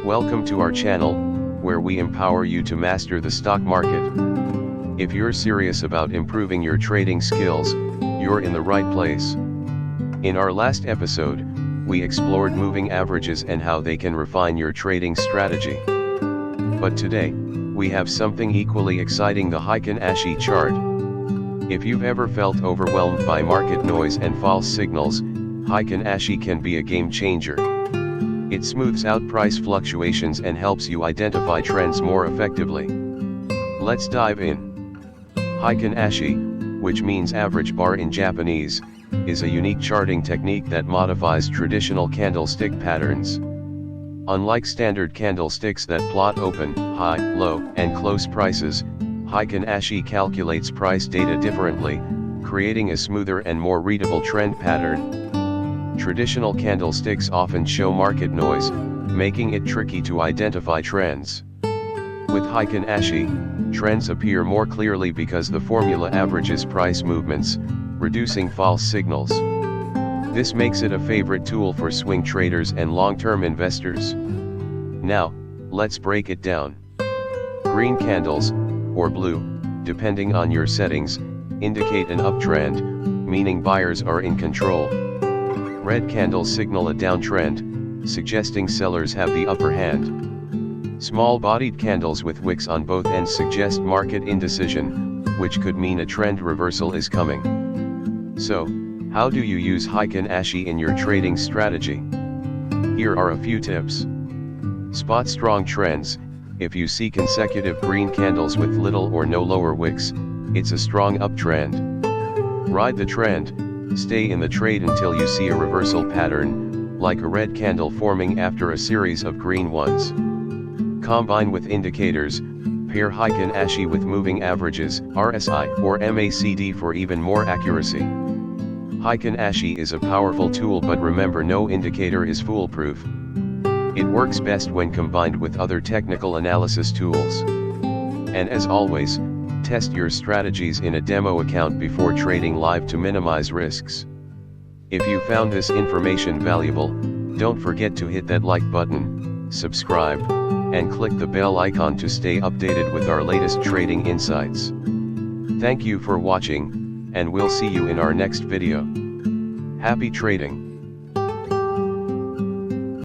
Welcome to our channel, where we empower you to master the stock market. If you're serious about improving your trading skills, you're in the right place. In our last episode, we explored moving averages and how they can refine your trading strategy. But today, we have something equally exciting: the Heikin Ashi chart. If you've ever felt overwhelmed by market noise and false signals, Heikin Ashi can be a game changer. It smooths out price fluctuations and helps you identify trends more effectively. Let's dive in. Heikin Ashi, which means average bar in Japanese, is a unique charting technique that modifies traditional candlestick patterns. Unlike standard candlesticks that plot open, high, low, and close prices, Heikin Ashi calculates price data differently, creating a smoother and more readable trend pattern. Traditional candlesticks often show market noise, making it tricky to identify trends. With Heikin Ashi, trends appear more clearly because the formula averages price movements, reducing false signals. This makes it a favorite tool for swing traders and long-term investors. Now, let's break it down. Green candles, or blue, depending on your settings, indicate an uptrend, meaning buyers are in control. Red candles signal a downtrend, suggesting sellers have the upper hand. Small-bodied candles with wicks on both ends suggest market indecision, which could mean a trend reversal is coming. So, how do you use Heikin Ashi in your trading strategy? Here are a few tips. Spot strong trends. If you see consecutive green candles with little or no lower wicks, it's a strong uptrend. Ride the trend. Stay in the trade until you see a reversal pattern, like a red candle forming after a series of green ones. Combine with indicators. Pair Heikin Ashi with moving averages, RSI or MACD, for even more accuracy. Heikin Ashi is a powerful tool, but remember, no indicator is foolproof. It works best when combined with other technical analysis tools. And as always, test your strategies in a demo account before trading live to minimize risks. If you found this information valuable, don't forget to hit that like button, subscribe, and click the bell icon to stay updated with our latest trading insights. Thank you for watching, and we'll see you in our next video. Happy trading!